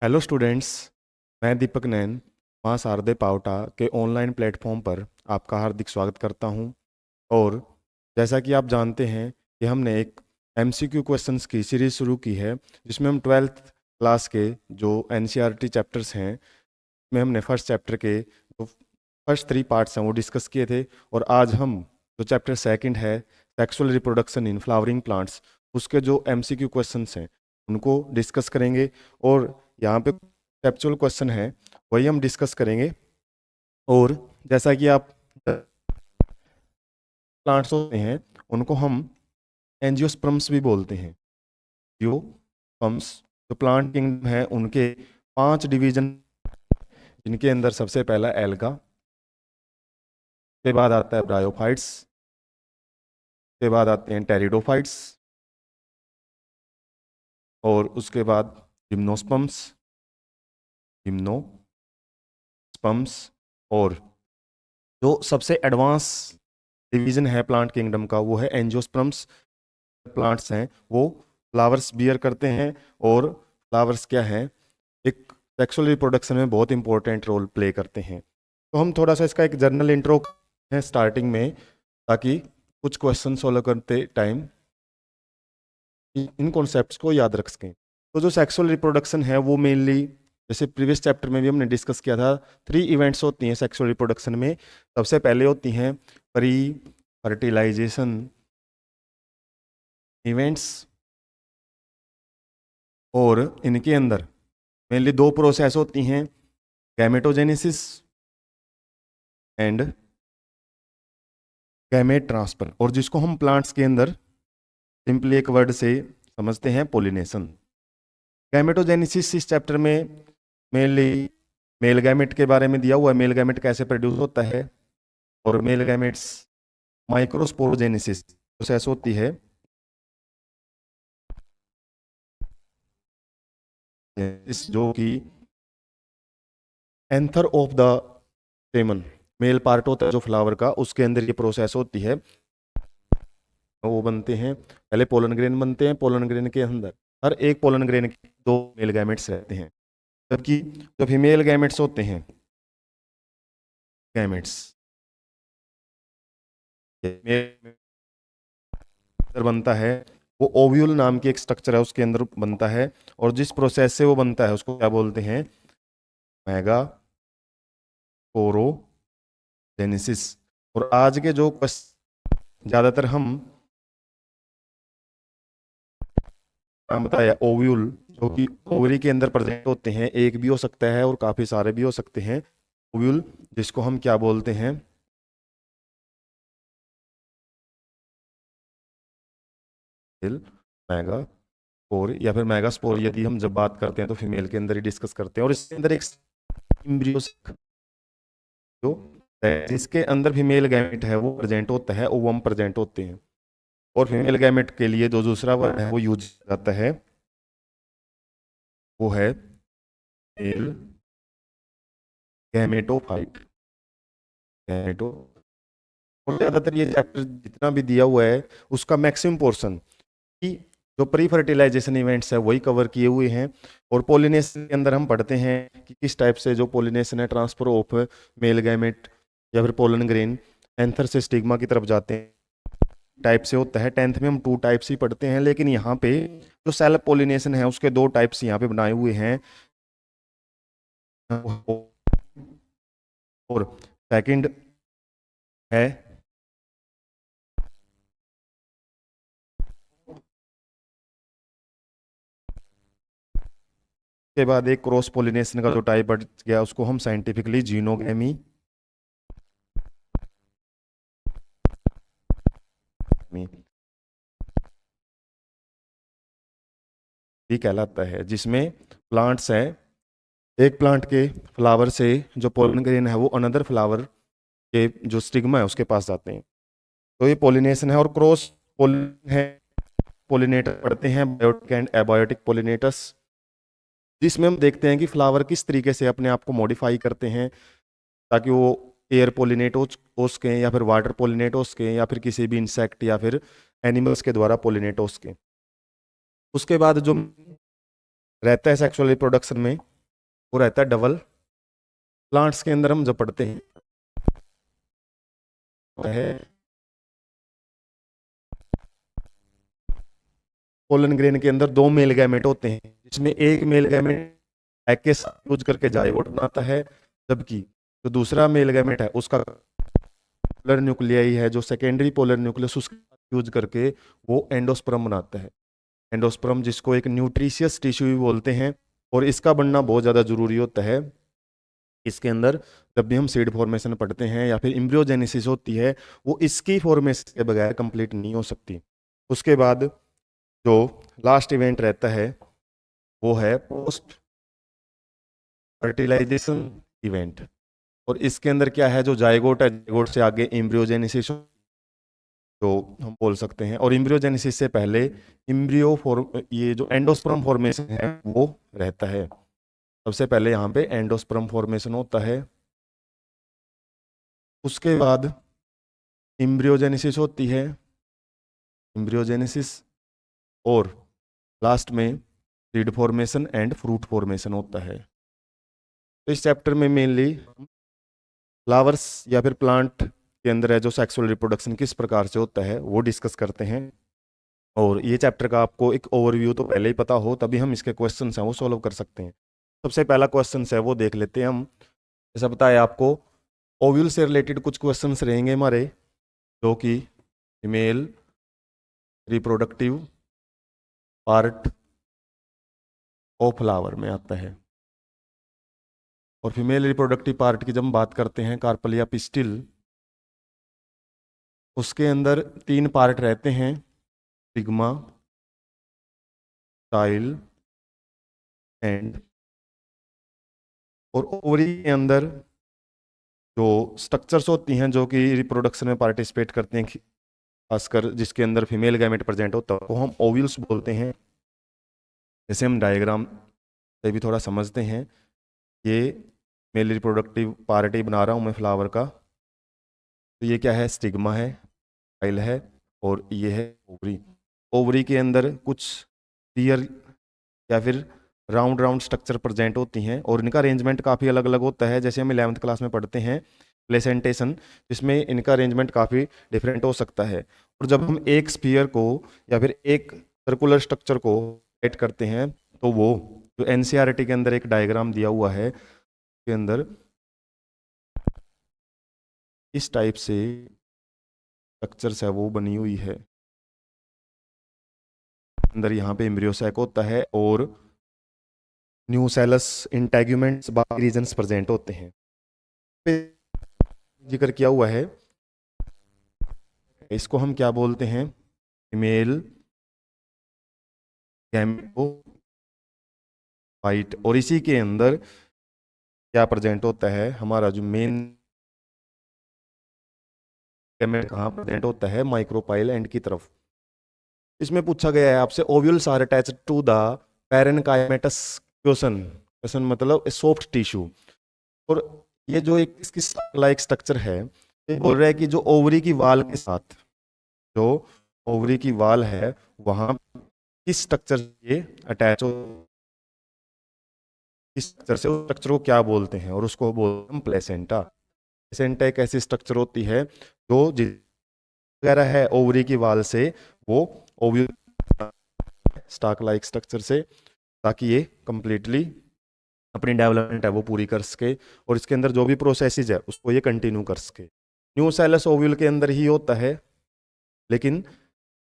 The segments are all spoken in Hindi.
Hello students. मैं दीपक नैन मां शारदे पावटा के ऑनलाइन प्लेटफॉर्म पर आपका हार्दिक स्वागत करता हूं। और जैसा कि आप जानते हैं कि हमने एक एमसीक्यू क्वेश्चंस की सीरीज शुरू की है, जिसमें हम 12th क्लास के जो एनसीईआरटी चैप्टर्स हैं में हमने फर्स्ट चैप्टर के जो फर्स्ट 3 पार्ट्स हैं वो डिस्कस किए थे। और आज हम जो चैप्टर सेकंड है sexual reproduction in flowering plants, उसके जो एमसीक्यू क्वेश्चंस हैं उनको डिस्कस करेंगे। और यहाँ पे कंसेप्चुअल क्वेश्चन है वही हम डिस्कस करेंगे। और जैसा कि आप प्लांट्स होते हैं उनको हम एंजियोस्पर्म्स भी बोलते हैं। एंजियोस्पर्म्स जो प्लांट किंगडम है उनके 5 डिवीजन, जिनके अंदर सबसे पहला एल्गा, के बाद आता है ब्रायोफाइट्स, के बाद आते हैं टेरिडोफाइट्स, और उसके बाद जिम्नोस्पर्म्स, और जो सबसे एडवांस डिवीजन है प्लांट किंगडम का वो है एंजियोस्पर्म्स। प्लांट्स हैं वो फ्लावर्स बियर करते हैं, और फ्लावर्स क्या है, एक सेक्सुअल रिप्रोडक्शन में बहुत इंपॉर्टेंट रोल प्ले करते हैं। तो हम थोड़ा सा इसका एक जर्नल इंट्रो है स्टार्टिंग में, ताकि कुछ क्वेश्चन सॉल्व करते टाइम इन कॉन्सेप्ट्स को याद रख सकें। तो जो सेक्सुअल रिप्रोडक्शन है वो मेनली, जैसे प्रीवियस चैप्टर में भी हमने डिस्कस किया था, 3 इवेंट्स होती हैं सेक्सुअल रिप्रोडक्शन में। सबसे पहले होती हैं प्री फर्टिलाइजेशन इवेंट्स, और इनके अंदर मेनली 2 प्रोसेस होती हैं, गैमेटोजेनेसिस एंड गैमेट ट्रांसफर, और जिसको हम प्लांट्स के अंदर सिंपली एक वर्ड से समझते हैं, पोलिनेशन। गैमेटोजेनेसिस इस चैप्टर में मेनली मेल गैमेट के बारे में दिया हुआ है, मेल गैमेट कैसे प्रोड्यूस होता है, और मेल गैमेट्स माइक्रोस्पोरोजेनेसिस प्रोसेस होती है, जो कि anther of the स्टेमन, male part होता है जो फ्लावर का, उसके अंदर ये प्रोसेस होती है। वो बनते हैं, पहले पोलन ग्रेन बनते हैं, पोलन ग्रेन के अंदर हर एक पोलन ग्रेन के 2 मेल गैमेट्स रहते हैं, जबकि जो फीमेल गैमेट्स होते हैं, गैमेट्स अंदर बनता है, वो ओव्यूल नाम की एक स्ट्रक्चर है उसके अंदर बनता है, और जिस प्रोसेस से वो बनता है उसको क्या बोलते हैं, मेगा स्पोरोजेनेसिस। और आज के जो ज्यादातर हम बताया ओव्यूल, जो कि ओवरी के अंदर प्रेजेंट होते हैं, एक भी हो सकता है और काफी सारे भी हो सकते हैं ओव्यूल, जिसको हम क्या बोलते हैं, मेगास्पोर या फिर मेगास्पोर। यदि हम जब बात करते हैं तो फीमेल के अंदर ही डिस्कस करते हैं, और इसके अंदर एक एम्ब्रियो जो जिसके अंदर फीमेल गैमेट है वो प्रेजेंट होता है, ओवम प्रेजेंट होते हैं। और फीमेल गैमेट के लिए जो दूसरा वर्ड है वो यूज जाता है, वो है मेल गैमेटोफाइट, गैमेटो। और ज्यादातर ये चैप्टर जितना भी दिया हुआ है उसका मैक्सिमम पोर्शन की जो प्री फर्टिलाइजेशन इवेंट्स है वही कवर किए हुए हैं। और पोलिनेशन के अंदर हम पढ़ते हैं कि किस टाइप से जो पोलिनेशन है, ट्रांसफर ऑफ मेल गैमेट या फिर पोलन ग्रेन एंथर से स्टिग्मा की तरफ जाते हैं, टाइप से होता है। 10th में हम 2 टाइप्स ही पढ़ते हैं, लेकिन यहाँ पे जो सेल्फ पोलिनेशन है उसके 2 टाइप्स यहाँ पे बनाए हुए हैं। और सेकंड है के बाद एक क्रॉस पोलिनेशन का जो टाइप बढ़ गया उसको हम साइंटिफिकली जीनोगैमी भी कहलाता है, जिसमें प्लांट्स है, एक प्लांट के फ्लावर से जो पोलन ग्रेन है वो अनदर फ्लावर के जो स्टिग्मा है उसके पास जाते हैं, तो ये पोलिनेशन है। और क्रॉस पोलिन है, पोलिनेटर पढ़ते हैं बायोटिक एंड एबायोटिक पोलिनेटर्स, जिसमें हम देखते हैं कि फ्लावर किस तरीके से अपने आप को मॉडिफाई करते हैं ताकि वो एयर पोलिनेट हो सकें, या फिर वाटर पोलिनेट हो सकें, या फिर किसी भी इंसेक्ट या फिर एनिमल्स के द्वारा पोलिनेट हो सकें। उसके बाद जो रहता है सेक्सुअल रिप्रोडक्शन में, वो रहता है डबल। प्लांट्स के अंदर हम जब पढ़ते हैं वह पोलन ग्रेन के अंदर दो मेल गैमेट होते हैं, जिसमें एक मेल गैमेट एग के साथ यूज करके जाइगोट बनाता है, जबकि जो दूसरा मेल गैमेट है उसका पोलर न्यूक्लियाई है, जो सेकेंडरी पोलर न्यूक्लियस उसका यूज करके वो एंडोस्पर्म बनाता है। एंडोस्पर्म जिसको एक न्यूट्रिशियस टिश्यू भी बोलते हैं, और इसका बनना बहुत ज़्यादा जरूरी होता है। इसके अंदर जब भी हम सीड फॉर्मेशन पढ़ते हैं या फिर एम्ब्रियोजेनेसिस होती है, वो इसकी फॉर्मेशन के बगैर कंप्लीट नहीं हो सकती। उसके बाद जो लास्ट इवेंट रहता है वो है पोस्ट फर्टिलाइजेशन इवेंट। और इसके अंदर क्या है, जो जाइगोट है, जाइगोट से आगे एम्ब्रियोजेनेसिस जो हम बोल सकते हैं, और एम्ब्रियोजेनेसिस से पहले एम्ब्रियो फॉर्म, ये जो एंडोस्पर्म फॉर्मेशन है वो रहता है। सबसे पहले यहाँ पे एंडोस्पर्म फॉर्मेशन होता है, उसके बाद एम्ब्रियोजेनेसिस होती है, एम्ब्रियोजेनेसिस, और लास्ट में seed formation and fruit formation होता है। तो इस चैप्टर में मेनली फ्लावर्स या फिर प्लांट के अंदर है जो सेक्सुअल रिप्रोडक्शन किस प्रकार से होता है वो डिस्कस करते हैं। और ये चैप्टर का आपको एक ओवरव्यू तो पहले ही पता हो, तभी हम इसके क्वेश्चंस हैं वो सॉल्व कर सकते हैं। सबसे पहला क्वेश्चन है वो देख लेते हैं हम। जैसा बताया आपको, ओव्यूल से रिलेटेड कुछ क्वेश्चंस रहेंगे हमारे, जो कि female reproductive part of flower में आता है। और फीमेल रिप्रोडक्टिव पार्ट की जब हम बात करते हैं, कार्पल या पिस्टिल, उसके अंदर तीन पार्ट रहते हैं, सिग्मा, स्टाइल एंड। और ओवरी के अंदर जो स्ट्रक्चर्स होती हैं जो कि रिप्रोडक्शन में पार्टिसिपेट करते हैं, खासकर जिसके अंदर फीमेल गैमेट प्रेजेंट होता है, वो हम ओव्यूल्स बोलते हैं। जैसे हम डायग्राम से भी थोड़ा समझते हैं, ये मेल रिप्रोडक्टिव पार्ट ही बना रहा हूँ मैं फ्लावर का। तो ये क्या है, स्टिग्मा है, स्टाइल है, और ये है ओवरी। ओवरी के अंदर कुछ क्लियर या फिर राउंड राउंड स्ट्रक्चर प्रेजेंट होती हैं, और इनका अरेंजमेंट काफ़ी अलग अलग होता है। जैसे हम 11th क्लास में पढ़ते हैं प्लेसेंटेशन, जिसमें इनका अरेंजमेंट काफ़ी डिफरेंट हो सकता है। और जब हम एक स्फीयर को या फिर एक सर्कुलर स्ट्रक्चर को राइट करते हैं, तो वो जो एनसीईआरटी के अंदर एक डायग्राम दिया हुआ है के अंदर इस टाइप से स्ट्रक्चर्स है वो बनी हुई है। अंदर यहाँ पे एम्ब्रियोसैक होता है और न्यूसेलस इंटेग्यूमेंट्स बाकी रीजन्स प्रेजेंट होते हैं। पे जिक्र किया हुआ है, इसको हम क्या बोलते हैं, फीमेल गैमेटोफाइट। और इसी के अंदर क्या प्रेजेंट होता है, हमारा जो मेन गैमेट कहाँ प्रेजेंट होता है, माइक्रोपाइल एंड की तरफ। इसमें पूछा गया है आपसे, ovules are attached to the parenchymatous. Question, question मतलब सॉफ्ट टिश्यू। और ये जो एक इसकी लाइक स्ट्रक्चर है, ये बोल रहा है कि जो ओवरी की वाल के साथ, जो ओवरी की वाल है वहां किस स्ट्रक्चर से अटैच हो, किस स्ट्रक्चर से, उस स्ट्रक्चर को क्या बोलते हैं, और उसको बोलते हैं प्लेसेंटा। प्लेसेंटा एक ऐसी स्ट्रक्चर होती है जो वगैरह है ओवरी की वाल से, वो ओव्यूल स्टाक लाइक स्ट्रक्चर से, ताकि ये कंप्लीटली अपनी डेवलपमेंट है वो पूरी कर सके, और इसके अंदर जो भी प्रोसेसेस है उसको ये कंटिन्यू कर सके। न्यूसेलस ओव्यूल के अंदर ही होता है, लेकिन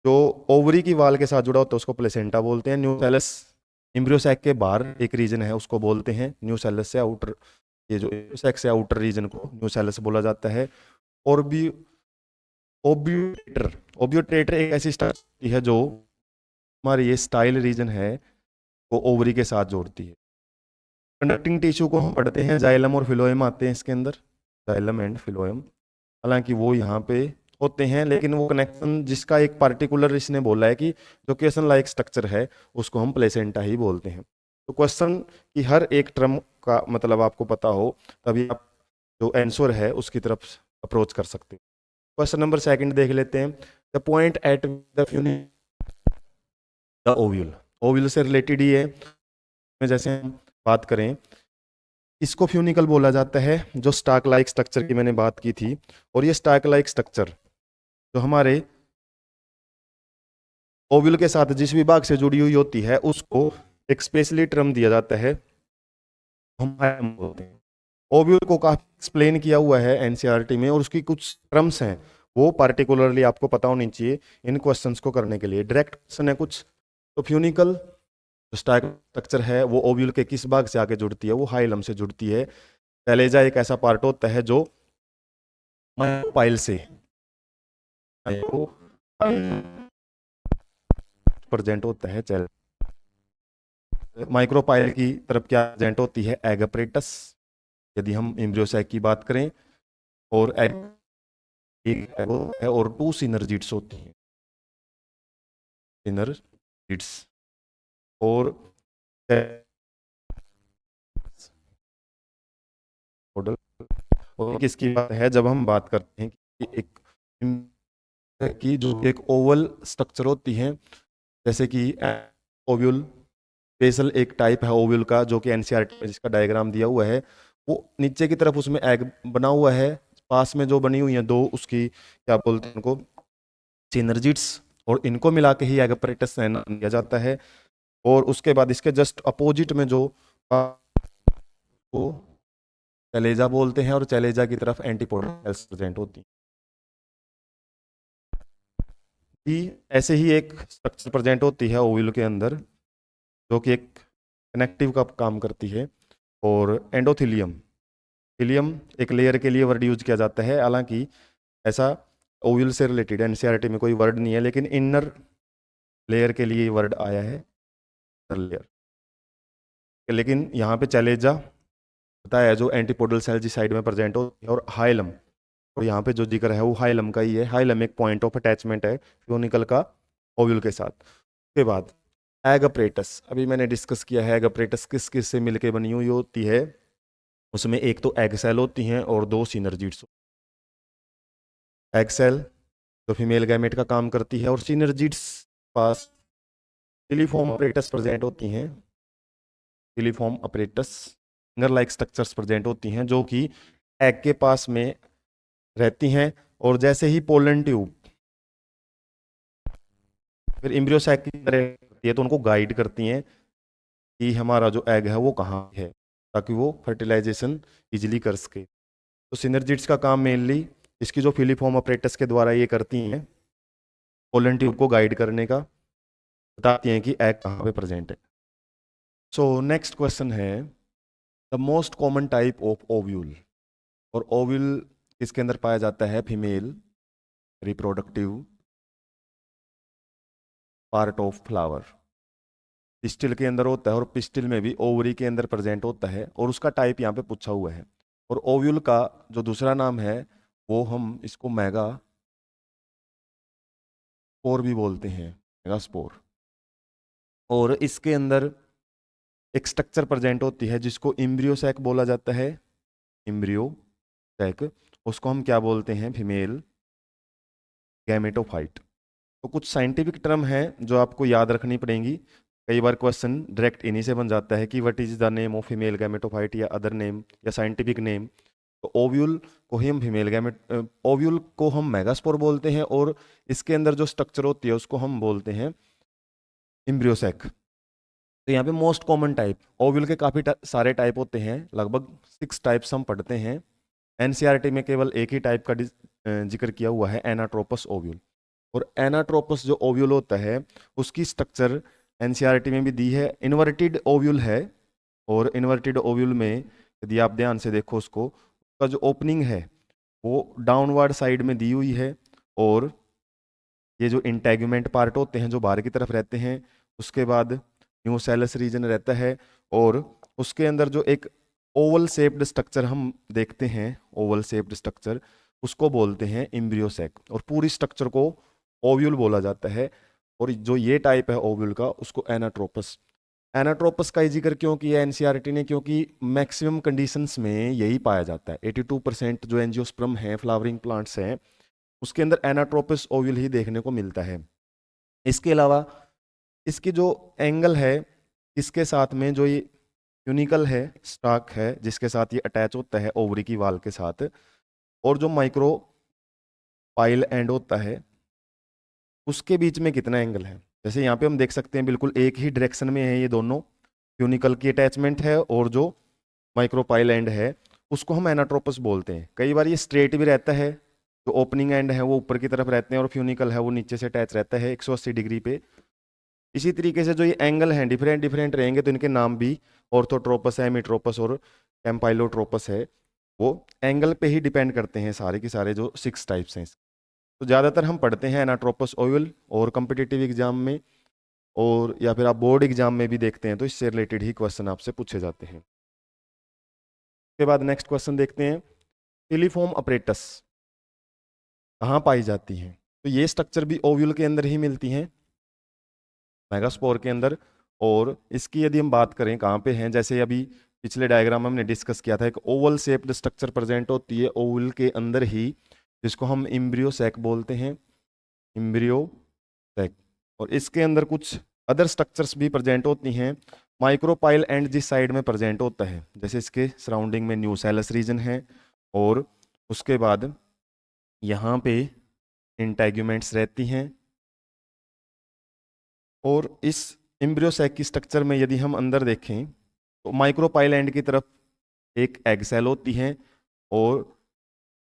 जो ओवरी की वाल के साथ जुड़ा होता है उसको प्लेसेंटा बोलते हैं। न्यूसेलस एम्ब्रियोसैक के बाहर एक रीजन है उसको बोलते हैं न्यूसेलस से आउटर, ये जो एम्ब्रियोसैक से आउटर रीजन को न्यूसेलस बोला जाता है। और भी ओब्यूटेटर, ओब्यूटेटर एक ऐसी स्ट्रक्चर है जो हमारी ये स्टाइल रीजन है वो ओवरी के साथ जोड़ती है। कंडक्टिंग टिश्यू को हम पढ़ते हैं, जाइलम और फिलोएम आते हैं इसके अंदर, जाइलम एंड फिलोएम। हालांकि वो यहाँ पे होते हैं, लेकिन वो कनेक्शन जिसका एक पार्टिकुलर इसने बोला है कि जो क्वेश्चन लाइक स्ट्रक्चर है उसको हम प्लेसेंटा ही बोलते हैं। तो क्वेश्चन की हर एक टर्म का मतलब आपको पता हो, तभी आप जो आंसर है उसकी तरफ अप्रोच कर सकते हैं। क्वेश्चन नंबर सेकंड देख लेते हैं। The point at the the ovule, ovule से रिलेटेड ही है। जैसे हम बात करें इसको फ्यूनिकल बोला जाता है, जो स्टाक लाइक स्ट्रक्चर की मैंने बात की थी। और ये स्टाक लाइक स्ट्रक्चर जो हमारे ओव्यूल के साथ जिस भी भाग से जुड़ी हुई होती है उसको एक स्पेशली टर्म दिया जाता है, हम हाइलम बोलते हैं। ओव्यूल को काफी एक्सप्लेन किया हुआ है एनसीईआरटी में, और उसकी कुछ टर्म्स हैं वो पार्टिकुलरली आपको पता होनी चाहिए इन क्वेश्चंस को करने के लिए। डायरेक्ट क्वेश्चन है कुछ। तो फ्यूनिकल जो स्टाक स्ट्रक्चर है वो ओव्यूल के किस भाग से आके जुड़ती है? वो हाइलम से जुड़ती है। कैलेजा एक ऐसा पार्ट होता है जो माइक्रोपाइल से प्रेजेंट होता है। चल माइक्रोपाइल की तरफ क्या प्रेजेंट होती है? एग अपरेटस, यदि हम एम्ब्रियोसैक की बात करें। और एग एक एगो है और टू सिनर्जिड्स होती हैं, सिनर्जिड्स। और मॉडल। और किसकी बात है? जब हम बात करते हैं कि एक की जो एक ओवल स्ट्रक्चर होती है, जैसे कि ओव्यूल बेसल एक टाइप है ओव्यूल का, जो कि एनसीईआरटी में जिसका डायग्राम दिया हुआ है, वो नीचे की तरफ उसमें एग बना हुआ है, पास में जो बनी हुई है दो, उसकी क्या बोलते हैं उनको? सिनर्जिड्स। और इनको मिला के ही एग अपरेटस नाम दिया जाता है। और उसके बाद इसके जस्ट अपोजिट में जो वो चलेजा बोलते हैं, और चलेजा की तरफ एंटीपोडल सेल्स प्रेजेंट होती हैं। ऐसे ही एक स्ट्रक्चर प्रेजेंट होती है ओव्यूल के अंदर, जो कि एक कनेक्टिव का काम करती है। और एंडोथीलियम, थीलियम एक लेयर के लिए वर्ड यूज किया जाता है, हालांकि ऐसा ओव्यूल से रिलेटेड एनसीईआरटी में कोई वर्ड नहीं है, लेकिन इनर लेयर के लिए वर्ड आया है, लेयर। लेकिन यहाँ पे चलेजा बताया है जो एंटीपोडल सेल जिस साइड में प्रेजेंट होती है, और हाइलम, और यहाँ पे जो जिक्र है वो हाइलम का ही है। हाइलम एक पॉइंट ऑफ अटैचमेंट है फ्यूनिकल का ओव्यूल के साथ। उसके बाद एग अपरेटस, अभी मैंने डिस्कस किया है एग अपरेटस किस किस से मिलके बनी हुई होती है। उसमें एक तो एग सेल होती हैं और दो सिनर्जिड्स। एग सेल जो फीमेल गैमेट का काम करती है, और सिनर्जिड्स पास फिलीफॉर्म अपरेटस प्रेजेंट होती हैं। Filiform apparatus finger like structures present होती हैं, जो कि एग के पास में रहती हैं। और जैसे ही पोलन ट्यूब फिर एम्ब्रियो सैक की तरह होती है, तो उनको गाइड करती हैं कि हमारा जो एग है वो कहाँ है, ताकि वो फर्टिलाइजेशन इजीली कर सके। तो सिनर्जिड्स का काम मेनली इसकी जो फिलीफॉर्म अपरेटस के द्वारा ये करती हैं, पोलन ट्यूब को गाइड करने का, बताती हैं कि एग कहाँ पे प्रेजेंट है। सो नेक्स्ट क्वेश्चन है the most common type of ovule. और ओव्यूल इसके अंदर पाया जाता है female reproductive part of flower. Pistil के अंदर होता है, और पिस्टिल में भी ओवरी के अंदर प्रेजेंट होता है, और उसका टाइप यहाँ पे पूछा हुआ है। और ओव्यूल का जो दूसरा नाम है वो हम इसको मेगा स्पोर भी बोलते हैं, मेगा स्पोर। और इसके अंदर एक स्ट्रक्चर प्रेजेंट होती है जिसको इम्ब्रियो सैक बोला जाता है। इम्ब्रियो सैक, उसको हम क्या बोलते हैं? Female gametophyte. तो कुछ साइंटिफिक टर्म है जो आपको याद रखनी पड़ेंगी। कई बार क्वेश्चन डायरेक्ट इन्हीं से बन जाता है कि what is the name of female gametophyte, या अदर नेम या साइंटिफिक नेम। तो ओव्यूल को ही हम फीमेल गैमेट ओव्यूल को हम मेगास्पोर बोलते हैं, और इसके अंदर जो स्ट्रक्चर होती है उसको हम बोलते हैं इम्ब्रियोसैक। तो यहाँ पे मोस्ट कॉमन टाइप, ओव्यूल के काफ़ी सारे टाइप होते हैं, लगभग 6 टाइप्स हम पढ़ते हैं। एनसीईआरटी में केवल एक ही टाइप का जिक्र किया हुआ है, एनाट्रोपस ओव्यूल। और एनाट्रोपस जो ओव्यूल होता है उसकी स्ट्रक्चर एनसीईआरटी में भी दी है, इन्वर्टेड ओव्यूल है। और इन्वर्टेड ओव्यूल में यदि आप ध्यान से देखो उसको, उसका जो ओपनिंग है वो डाउनवर्ड साइड में दी हुई है। और ये जो इंटेगुमेंट पार्ट होते हैं जो बाहर की तरफ रहते हैं, उसके बाद न्यूसेलस रीजन रहता है। और उसके अंदर जो एक ओवल शेप्ड स्ट्रक्चर हम देखते हैं, ओवल शेप्ड स्ट्रक्चर, उसको बोलते हैं इम्ब्रियोसैक। और पूरी स्ट्रक्चर को ओव्यूल बोला जाता है। और जो ये टाइप है ओव्यूल का उसको एनाट्रोपस। एनाट्रोपस का ही जिक्र क्यों किया एनसीईआरटी ने? क्योंकि मैक्सिमम कंडीशंस में यही पाया जाता है। 82% जो एंजियोस्पर्म है फ्लावरिंग प्लांट्स हैं उसके अंदर एनाट्रोपस ओव्यूल ही देखने को मिलता है। इसके अलावा इसकी जो एंगल है इसके साथ में जो ये फ्यूनिकल है, स्टाक है जिसके साथ ये अटैच होता है ओवरी की वाल के साथ, और जो माइक्रो पाइल एंड होता है उसके बीच में कितना एंगल है। जैसे यहाँ पे हम देख सकते हैं बिल्कुल एक ही डायरेक्शन में है ये दोनों, फ्यूनिकल की अटैचमेंट है और जो माइक्रोपाइल एंड है उसको हम एनाट्रोपस बोलते हैं। कई बार ये स्ट्रेट भी रहता है, जो ओपनिंग एंड है वो ऊपर की तरफ रहते हैं और फ्यूनिकल है वो नीचे से अटैच रहता है 180 डिग्री पे। इसी तरीके से जो ये एंगल हैं डिफरेंट डिफरेंट रहेंगे तो इनके नाम भी ऑर्थोट्रोपस है, हेमिट्रोपस और कैम्पाइलोट्रोपस है। वो एंगल पे ही डिपेंड करते हैं सारे के सारे जो 6 टाइप्स हैं। तो ज़्यादातर हम पढ़ते हैं एनाट्रोपस ओवल और कम्पिटिटिव एग्जाम में, और या फिर आप बोर्ड एग्जाम में भी देखते हैं तो इससे रिलेटेड ही क्वेश्चन आपसे पूछे जाते हैं। उसके बाद नेक्स्ट क्वेश्चन देखते हैं, फिलीफॉर्म अपरेटस कहाँ पाई जाती हैं। तो ये स्ट्रक्चर भी ओव्यूल के अंदर ही मिलती हैं, मेगास्पोर के अंदर। और इसकी यदि हम बात करें कहाँ पे हैं, जैसे अभी पिछले डायग्राम में हमने डिस्कस किया था, एक ओवल शेप्ड स्ट्रक्चर प्रेजेंट होती है ओवल के अंदर ही, जिसको हम इम्ब्रियो सैक बोलते हैं, इम्ब्रियो सैक। और इसके अंदर कुछ अदर स्ट्रक्चर्स भी प्रेजेंट होती हैं। माइक्रोपाइल एंड जिस साइड में प्रेजेंट होता है, जैसे इसके सराउंडिंग में न्यूसेलस रीजन है, और उसके बाद यहाँ पे इंटेग्यूमेंट्स रहती हैं। और इस एम्ब्रियो सैक की स्ट्रक्चर में यदि हम अंदर देखें तो माइक्रोपाइल एंड की तरफ एक एग सेल होती हैं और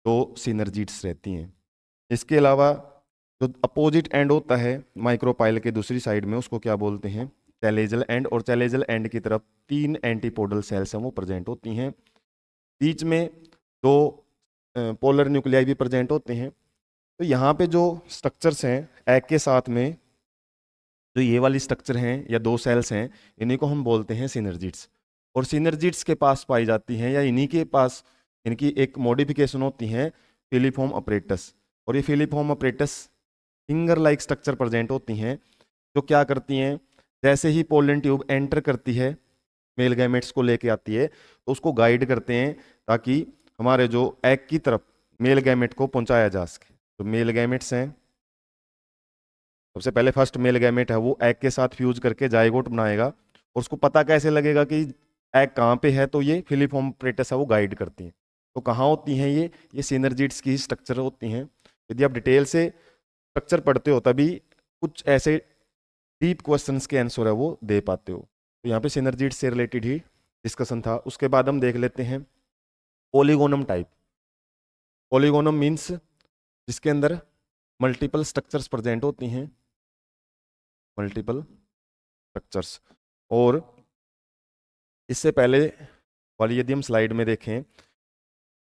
2 सिनर्जिड्स रहती हैं। इसके अलावा जो अपोजिट एंड होता है माइक्रोपाइल के दूसरी साइड में उसको क्या बोलते हैं, चैलेजल एंड, और चैलेजल एंड की तरफ 3 एंटीपोडल सेल्स हैं वो प्रेजेंट होती हैं। बीच में 2 पोलर न्यूक्लियाई भी प्रेजेंट होते हैं। तो यहाँ पे जो स्ट्रक्चर्स हैं एग के साथ में, जो ये वाली स्ट्रक्चर हैं या 2 सेल्स हैं, इन्हीं को हम बोलते हैं सिनर्जिड्स। और सिनर्जिड्स के पास पाई जाती हैं या इन्हीं के पास इनकी एक मॉडिफिकेशन होती है फिलीफॉर्म अपरेटस। और ये filiform apparatus finger like structure present होती हैं, जो क्या करती हैं, जैसे ही पोलन ट्यूब एंटर करती है मेल गैमेट्स को लेके आती है तो उसको गाइड करते हैं ताकि हमारे जो एग की तरफ मेल गैमेट को पहुंचाया जा सके। तो मेल गैमेट्स हैं, सबसे पहले फर्स्ट मेल गैमेट है वो एग के साथ फ्यूज करके जाइगोट बनाएगा, और उसको पता कैसे लगेगा कि एग कहाँ पे है, तो ये फिलीफॉर्म अपरेटस है वो गाइड करती हैं। तो कहाँ होती हैं ये सिनर्जिड्स की स्ट्रक्चर होती हैं। यदि आप डिटेल से स्ट्रक्चर पढ़ते हो तभी कुछ ऐसे डीप क्वेश्चंस के आंसर है वो दे पाते हो। तो यहाँ पे सिनर्जिड्स से रिलेटेड ही डिस्कशन था। उसके बाद हम देख लेते हैं पॉलीगोनम टाइप। पॉलीगोनम मीन्स जिसके अंदर मल्टीपल स्ट्रक्चर्स प्रेजेंट होती हैं, मल्टीपल स्ट्रक्चर्स। और इससे पहले वाली यदि हम स्लाइड में देखें,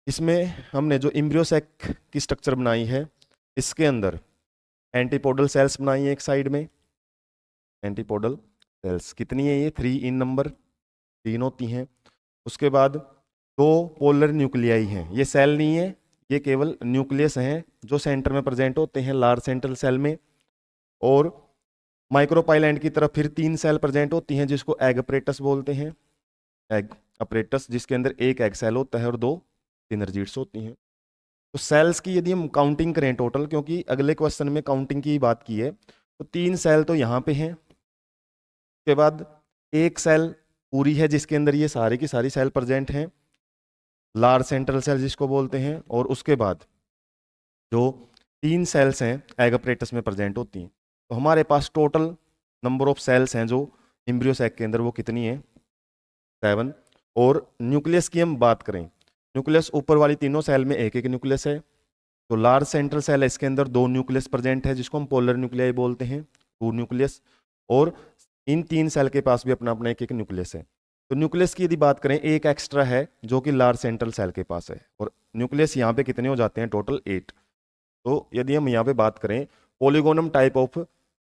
इसमें हमने जो एम्ब्रियो सैक की स्ट्रक्चर बनाई है, इसके अंदर एंटीपोडल सेल्स बनाई है एक साइड में। एंटीपोडल सेल्स कितनी है, ये 3 इन नंबर, 3 होती हैं। उसके बाद 2 पोलर न्यूक्लियाई हैं, ये सेल नहीं है, ये केवल न्यूक्लियस हैं जो सेंटर में प्रेजेंट होते हैं लार्ज सेंट्रल सेल में। और माइक्रोपाइल एंड की तरफ फिर 3 सेल प्रेजेंट होती हैं जिसको एग अपरेटस बोलते हैं, एग अपरेटस, जिसके अंदर एक एग सेल होता है और 2 सिनर्जिड्स होती हैं। तो सेल्स की यदि हम काउंटिंग करें टोटल, क्योंकि अगले क्वेश्चन में काउंटिंग की बात की है, तो 3 सेल तो यहाँ पे हैं। उसके बाद एक सेल पूरी है जिसके अंदर ये सारी की सारी सेल प्रेजेंट हैं, लार्ज सेंट्रल सेल जिसको बोलते हैं। और उसके बाद जो 3 सेल्स हैं एग अपरेटस में प्रेजेंट होती हैं। तो हमारे पास टोटल नंबर ऑफ सेल्स हैं जो एम्ब्रियो सैक के अंदर वो कितनी है, 7। और न्यूक्लियस की हम बात करें, न्यूक्लियस ऊपर वाली तीनों सेल में एक एक न्यूक्लियस है। तो लार्ज सेंट्रल सेल है, इसके अंदर 2 न्यूक्लियस प्रेजेंट है जिसको हम पोलर न्यूक्लियाई बोलते हैं, 2 न्यूक्लियस। और इन 3 सेल के पास भी अपना अपना एक एक न्यूक्लियस है। तो न्यूक्लियस की यदि बात करें एक एक्स्ट्रा है जो कि लार्ज सेंट्रल सेल के पास है, और न्यूक्लियस यहाँ पे कितने हो जाते हैं, टोटल 8। तो यदि हम यहाँ पे बात करें polygonum type of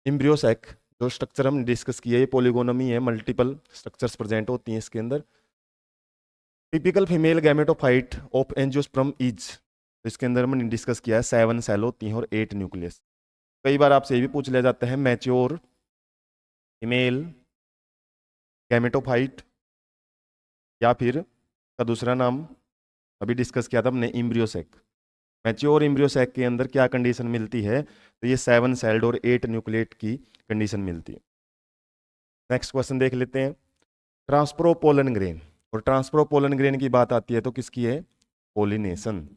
embryo sac, जो स्ट्रक्चर हम डिस्कस किया है पॉलीगोनम ही है, मल्टीपल स्ट्रक्चर्स प्रेजेंट होती हैं इसके अंदर। Typical female gametophyte of angiosperm is, इसके अंदर हमने डिस्कस किया है 7 सेल होती हैं और 8 न्यूक्लियस। कई बार आपसे ये भी पूछ लिया जाता है मैच्योर फीमेल गैमेटोफाइट, या फिर का दूसरा नाम अभी डिस्कस किया था हमने embryo sac. Mature embryo sac के अंदर क्या कंडीशन मिलती है, तो ये 7 सेल्ड और 8 न्यूक्लिएट की कंडीशन मिलती है। नेक्स्ट क्वेश्चन देख लेते हैं, ट्रांसप्रोपोलन ग्रेन। और ट्रांसप्रोपोलन ग्रेन की बात आती है तो किसकी है? पोलिनेशन।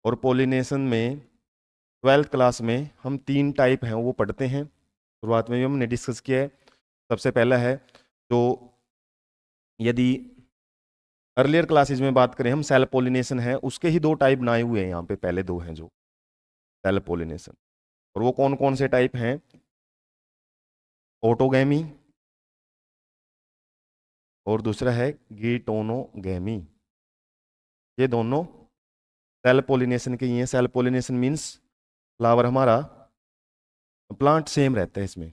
और पोलिनेशन में 12th क्लास में हम 3 टाइप हैं वो पढ़ते हैं, शुरुआत में भी हमने डिस्कस किया है। सबसे पहला है, तो यदि अर्लियर क्लासेज में बात करें हम, सेल पोलिनेशन है, उसके ही 2 टाइप बनाए हुए हैं यहाँ पे, पहले 2 हैं जो सेल पोलिनेशन। और वो कौन कौन से टाइप हैं? ऑटोगैमी और दूसरा है गिटोनोगैमी। ये दोनों सेल पोलिनेशन के ही हैं। सेल पोलिनेशन मीन्स फ्लावर हमारा, प्लांट सेम रहता है इसमें,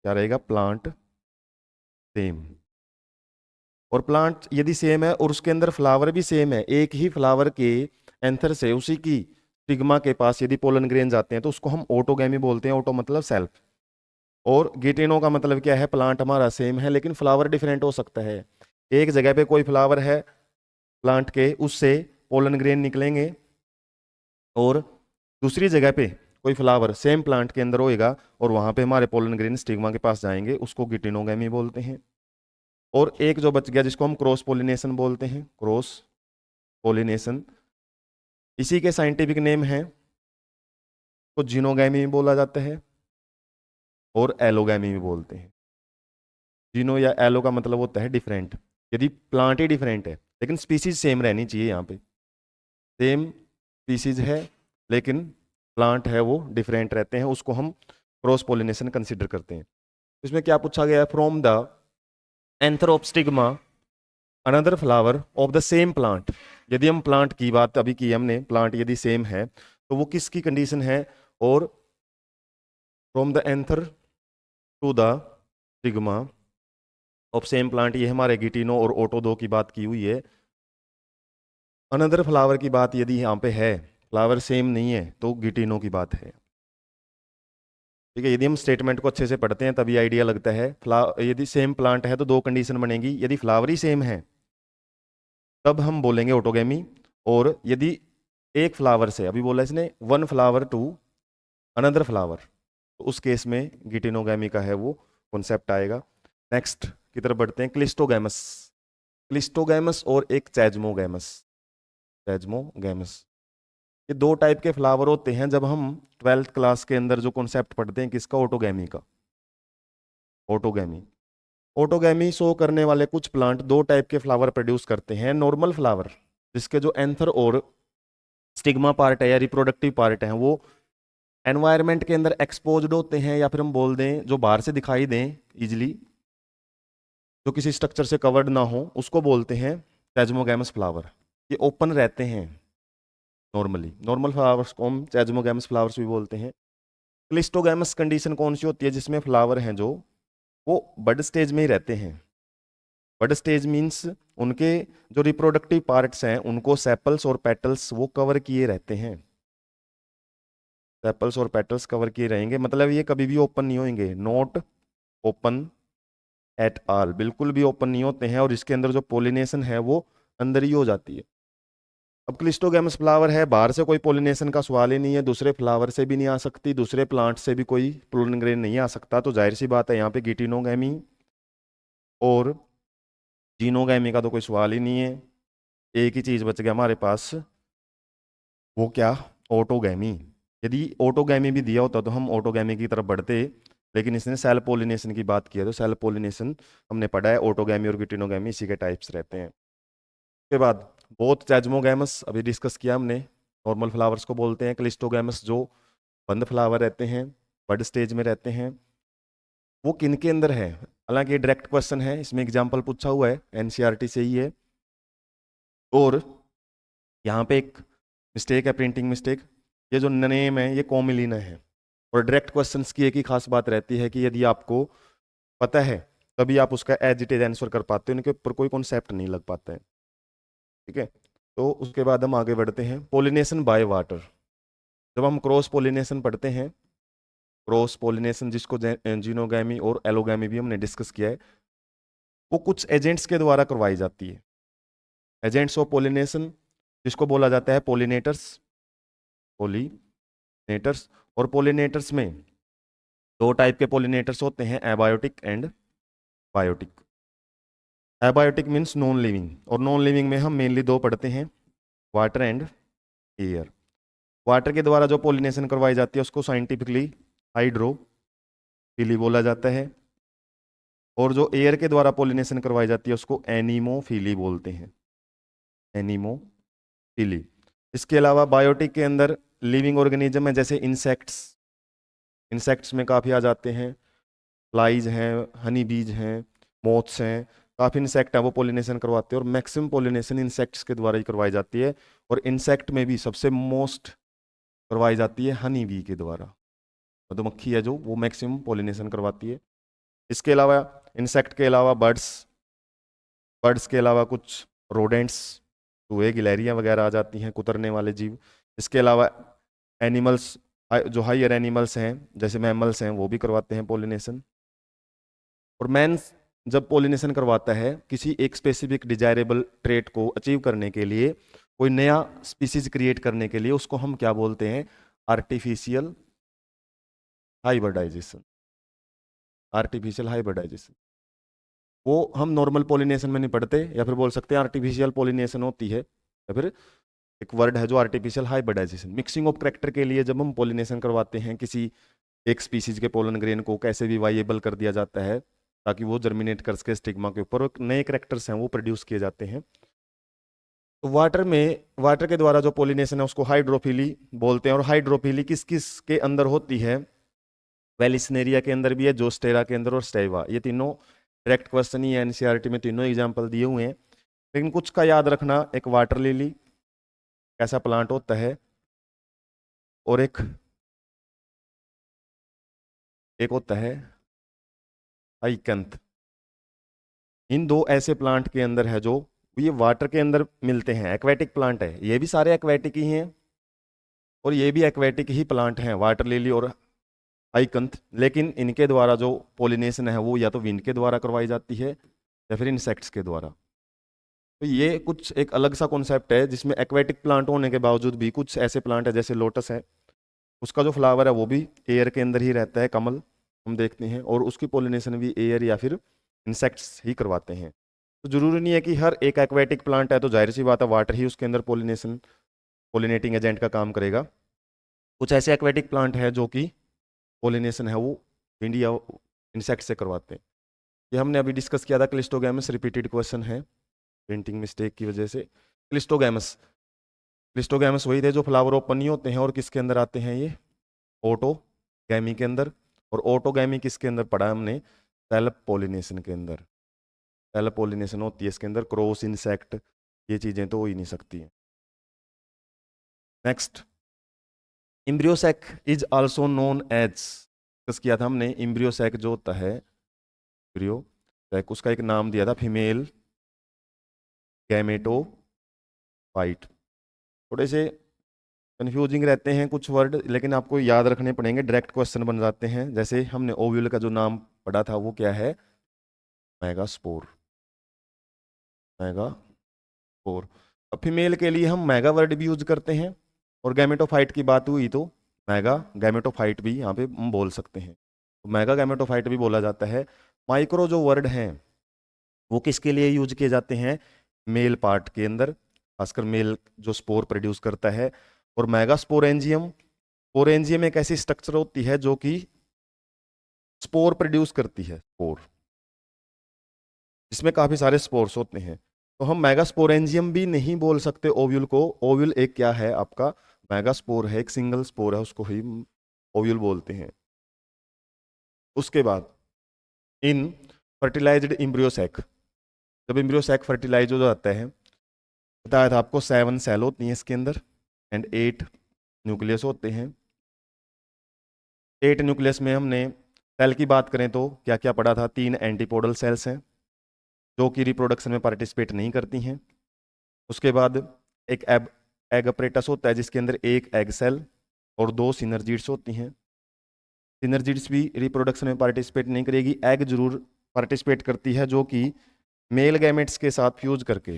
क्या रहेगा? Plant same. और प्लांट यदि सेम है और उसके अंदर फ्लावर भी सेम है, एक ही फ्लावर के एंथर से उसी की स्टिग्मा के पास यदि पोलन ग्रेन जाते हैं तो उसको हम ऑटोगैमी बोलते हैं। ऑटो मतलब सेल्फ, और गिटेनो का मतलब क्या है? प्लांट हमारा सेम है लेकिन फ्लावर डिफरेंट हो सकता है। एक जगह पे कोई फ्लावर है प्लांट के, उससे पोलन ग्रेन निकलेंगे, और दूसरी जगह पे कोई फ्लावर सेम प्लांट के अंदर होएगा और वहां पे हमारे पोलन ग्रेन स्टिग्मा के पास जाएंगे, उसको गिटेनोगैमी बोलते हैं। और एक जो बच गया जिसको हम क्रॉस पोलिनेशन बोलते हैं, क्रॉस पोलिनेशन, इसी के साइंटिफिक नेम है, तो जीनोगैमी भी बोला जाता है और एलोगैमी भी बोलते हैं। जीनो या एलो का मतलब होता है डिफरेंट। यदि प्लांट ही डिफरेंट है लेकिन स्पीसीज सेम रहनी चाहिए, यहाँ पे सेम स्पीसीज है लेकिन प्लांट है वो डिफरेंट रहते हैं, उसको हम क्रॉस पोलिनेशन कंसिडर करते हैं। इसमें क्या पूछा गया है? From the anther of stigma another flower of the same plant. यदि हम प्लांट की बात अभी की हमने, प्लांट यदि सेम है तो वो किसकी कंडीशन है? और from the anther to the stigma of same plant, ये हमारे गिटिनो और ओटो 2 की बात की हुई है। अनदर फ्लावर की बात यदि यहाँ पे है, फ्लावर सेम नहीं है, तो गिटिनो की बात है। ठीक है, यदि हम स्टेटमेंट को अच्छे से पढ़ते हैं तभी आइडिया लगता है। यदि सेम प्लांट है तो 2 कंडीशन बनेगी, यदि फ्लावर ही सेम है तब हम बोलेंगे ऑटोगैमी। और यदि एक फ्लावर से, अभी बोला इसने 1 फ्लावर टू अनदर फ्लावर, तो उस केस में गिटिनोगैमी का है वो कॉन्सेप्ट आएगा। नेक्स्ट की तरफ बढ़ते हैं, क्लिस्टोगैमस। क्लिस्टोगैमस और एक चैजमोगैमस। चैजमोगैमस, ये 2 टाइप के फ्लावर होते हैं। जब हम 12th क्लास के अंदर जो कॉन्सेप्ट पढ़ते हैं किसका? ऑटोगैमी का। ऑटोगैमी, ऑटोगैमी शो करने वाले कुछ प्लांट 2 टाइप के फ्लावर प्रोड्यूस करते हैं। नॉर्मल फ्लावर जिसके जो एंथर और स्टिग्मा पार्ट है या रिप्रोडक्टिव पार्ट है वो एनवायरनमेंट के अंदर एक्सपोज्ड होते हैं, या फिर हम बोल दें जो बाहर से दिखाई दें इजिली, जो किसी स्ट्रक्चर से कवर्ड ना हो, उसको बोलते हैं चैजमोगैमस फ्लावर। ये ओपन रहते हैं नॉर्मली। नॉर्मल फ्लावर्स को हम चैजमोगैमस फ्लावर्स भी बोलते हैं। क्लिस्टोगैमस कंडीशन कौन सी होती है? जिसमें फ्लावर हैं जो वो बड स्टेज में ही रहते हैं। बड स्टेज मीन्स उनके जो रिप्रोडक्टिव पार्ट्स हैं उनको सेपल्स और पेटल्स वो कवर किए रहते हैं। सेपल्स और पेटल्स कवर किए रहेंगे, मतलब ये कभी भी ओपन नहीं होंगे। नॉट ओपन एट ऑल, बिल्कुल भी ओपन नहीं होते हैं, और इसके अंदर जो पोलिनेशन है वो अंदर ही हो जाती है। अब क्लिस्टोगैमस फ्लावर है, बाहर से कोई पोलिनेशन का सवाल ही नहीं है, दूसरे फ्लावर से भी नहीं आ सकती, दूसरे प्लांट से भी कोई पोलन ग्रेन नहीं आ सकता, तो जाहिर सी बात है यहाँ पे गिटिनोगैमी और जीनोगैमी का तो कोई सवाल ही नहीं है। एक ही चीज बच गया हमारे पास, वो क्या? ऑटोगैमी। यदि ऑटोगैमी भी दिया होता तो हम ऑटोगैमी की तरफ बढ़ते, लेकिन इसने सेल पोलिनेशन की बात की है तो सेल पोलिनेशन हमने पढ़ा है। ऑटोगैमी और गिटिनोगैमी इसी के टाइप्स रहते हैं। उसके बाद बोथ चैजमोगैमस अभी डिस्कस किया हमने, नॉर्मल फ्लावर्स को बोलते हैं। क्लिस्टोगैमस जो बंद फ्लावर रहते हैं, बड स्टेज में रहते हैं, वो किन के अंदर है? हालांकि ये डायरेक्ट क्वेश्चन है, इसमें एग्जाम्पल पूछा हुआ है, एनसीईआरटी से ही है। और यहाँ पे एक मिस्टेक है, प्रिंटिंग मिस्टेक। ये जो नेम है ये कॉमिलिना है। और डायरेक्ट क्वेश्चंस की एक ही खास बात रहती है कि यदि आपको पता है तभी आप उसका एज इट इज आंसर कर पाते हो, उनके ऊपर कोई कॉन्सेप्ट नहीं लग पाता है। ठीक है, तो उसके बाद हम आगे बढ़ते हैं, पोलिनेशन बाय वाटर। जब हम क्रॉस पोलिनेशन पढ़ते हैं, क्रॉस पोलिनेशन जिसको जीनोगैमी और एलोगैमी भी हमने डिस्कस किया है, वो कुछ एजेंट्स के द्वारा करवाई जाती है। एजेंट्स ऑफ पोलिनेशन जिसको बोला जाता है पोलिनेटर्स। पोलिनेटर्स, और पोलिनेटर्स में 2 टाइप के पोलिनेटर्स होते हैं, abiotic and biotic. Abiotic means non living, और नॉन लिविंग में हम मेनली दो पढ़ते हैं, वाटर एंड एयर। वाटर के द्वारा जो पोलिनेशन करवाई जाती है उसको साइंटिफिकली हाइड्रोफिली बोला जाता है, और जो एयर के द्वारा पोलिनेशन करवाई जाती है उसको एनीमोफिली बोलते हैं, एनीमोफिली। इसके अलावा बायोटिक के अंदर लिविंग ऑर्गेनिज्म है, जैसे इंसेक्ट्स, इंसेक्ट्स में काफ़ी आ जाते हैं, फ्लाइज हैं, हनी बीज हैं, मोथ्स हैं, काफ़ी इंसेक्ट हैं वो पोलिनेशन करवाते हैं, और मैक्सिमम पोलिनेशन इंसेक्ट्स के द्वारा ही करवाई जाती है। और इंसेक्ट में भी सबसे मोस्ट करवाई जाती है हनी बी के द्वारा, मधुमक्खी है जो वो मैक्सिमम पोलिनेशन करवाती है। इसके अलावा इंसेक्ट के अलावा बर्ड्स, बर्ड्स के अलावा कुछ रोडेंट्स, चूहे, गिलहरियाँ वगैरह आ जाती हैं, कुतरने वाले जीव। इसके अलावा एनिमल्स, जो हायर एनिमल्स हैं जैसे मैमल्स हैं, वो भी करवाते हैं पोलिनेशन। और मैन जब पोलिनेशन करवाता है किसी एक स्पेसिफिक डिजायरेबल ट्रेट को अचीव करने के लिए, कोई नया स्पीसीज क्रिएट करने के लिए, उसको हम क्या बोलते हैं, आर्टिफिशियल हाइब्रिडाइजेशन। आर्टिफिशियल हाइब्रिडाइजेशन वो हम नॉर्मल पोलिनेशन में नहीं पढ़ते, या फिर बोल सकते हैं आर्टिफिशियल पोलिनेशन होती है, या फिर एक वर्ड है जो artificial hybridisation. Mixing of character के लिए जब हम पोलिनेशन करवाते हैं किसी एक स्पीसीज के पोलन ग्रेन को कैसे भी वाइएबल कर दिया जाता है ताकि वो जर्मिनेट कर सके स्टिग्मा के ऊपर, और नए करैक्टर्स हैं वो प्रोड्यूस किए जाते हैं। तो वाटर में, वाटर के द्वारा जो पोलिनेशन है उसको हाइड्रोफिली बोलते हैं। और हाइड्रोफिली किस किस के अंदर होती है, वेलिस्नेरिया के अंदर भी है, जोस्टेरा के अंदर, और स्टेवा। ये तीनों डायरेक्ट क्वेश्चन ही है एनसीईआरटी में, तीनों एग्जाम्पल दिए हुए हैं। लेकिन कुछ का याद रखना, एक वाटर लिली कैसा प्लांट होता है, और एक एक होता है हाइकंथ। इन दो ऐसे प्लांट के अंदर है जो ये वाटर के अंदर मिलते हैं, एक्वेटिक प्लांट है, ये भी सारे एक्वेटिक ही हैं, और ये भी एक्वेटिक ही प्लांट हैं, वाटर लिली और हाइकंथ। लेकिन इनके द्वारा जो पोलिनेशन है वो या तो विंड के द्वारा करवाई जाती है या फिर इंसेक्ट्स के द्वारा। तो ये कुछ एक अलग सा कॉन्सेप्ट है जिसमें एक्वेटिक प्लांट होने के बावजूद भी कुछ ऐसे प्लांट है, जैसे लोटस है, उसका जो फ्लावर है वो भी एयर के अंदर ही रहता है, कमल हम देखते हैं, और उसकी पोलिनेशन भी एयर या फिर इंसेक्ट्स ही करवाते हैं। तो जरूरी नहीं है कि हर एक एक्वेटिक प्लांट है तो जाहिर सी बात है वाटर ही उसके अंदर पोलिनेशन, पोलिनेटिंग एजेंट का काम करेगा। कुछ ऐसे एक्वेटिक प्लांट है जो कि पोलिनेशन है वो विंड या इंसेक्ट से करवाते हैं। ये हमने अभी डिस्कस किया था, क्लिस्टोगैमस, रिपीटेड क्वेश्चन है प्रिंटिंग मिस्टेक की वजह से। क्लिस्टोगैमस, क्लिस्टोगैमस वही थे जो फ्लावर ओपन नहीं होते हैं, और किसके अंदर आते हैं, ये ऑटोगैमी के अंदर। और ऑटोगैमी किसके अंदर पढ़ा हमने, सेल्फ पोलिनेशन के अंदर। सेल्फ पोलिनेशन होती है इसके अंदर, क्रॉस, इंसेक्ट, ये चीजें तो हो ही नहीं सकती हैं। Next, embryo sac is also known as, discuss किया था हमने, इम्ब्रियोसैक जो होता है, इम्ब्रियोसैक, उसका एक नाम दिया था फीमेल गैमेटोफाइट। थोड़े से कंफ्यूजिंग रहते हैं कुछ वर्ड, लेकिन आपको याद रखने पड़ेंगे, डायरेक्ट क्वेश्चन बन जाते हैं। जैसे हमने ओव्यूल का जो नाम पढ़ा था वो क्या है, मेगास्पोर, मेगास्पोर। अब फीमेल के लिए हम मेगा वर्ड भी यूज करते हैं, और गैमेटोफाइट की बात हुई तो मेगा गैमेटोफाइट भी यहाँ पे हम बोल सकते हैं, तो मेगा गैमेटोफाइट भी बोला जाता है। माइक्रो जो वर्ड हैं वो किसके लिए यूज किए जाते हैं, मेल पार्ट के अंदर, खासकर मेल जो स्पोर प्रोड्यूस करता है। और मेगा स्पोरेंजियम, स्पोरेंजियम एक ऐसी स्ट्रक्चर होती है जो कि स्पोर प्रोड्यूस करती है, स्पोर, इसमें काफी सारे स्पोर्स होते हैं। तो हम मेगास्पोरेंजियम भी नहीं बोल सकते ओव्यूल को, ओव्यूल एक क्या है आपका, मेगास्पोर है, एक सिंगल स्पोर है, उसको ही ओव्यूल बोलते हैं। उसके बाद इन फर्टिलाइज्ड इम्ब्रियोसैक, जब इम्ब्रियोसैक फर्टिलाइज हो जाता है, बताया था आपको 7 सेल होती हैं इसके अंदर एंड 8 न्यूक्लियस होते हैं। 8 न्यूक्लियस में हमने सेल की बात करें तो क्या क्या पढ़ा था, 3 एंटीपोडल सेल्स हैं जो कि रिप्रोडक्शन में पार्टिसिपेट नहीं करती हैं। उसके बाद एक एग अपरेटस होता है जिसके अंदर एक एग सेल और 2 सिनर्जिड्स होती हैं। सिनर्जिड्स भी रिप्रोडक्शन में पार्टिसिपेट नहीं करेगी, एग जरूर पार्टिसिपेट करती है, जो कि मेल गैमेट्स के साथ फ्यूज करके,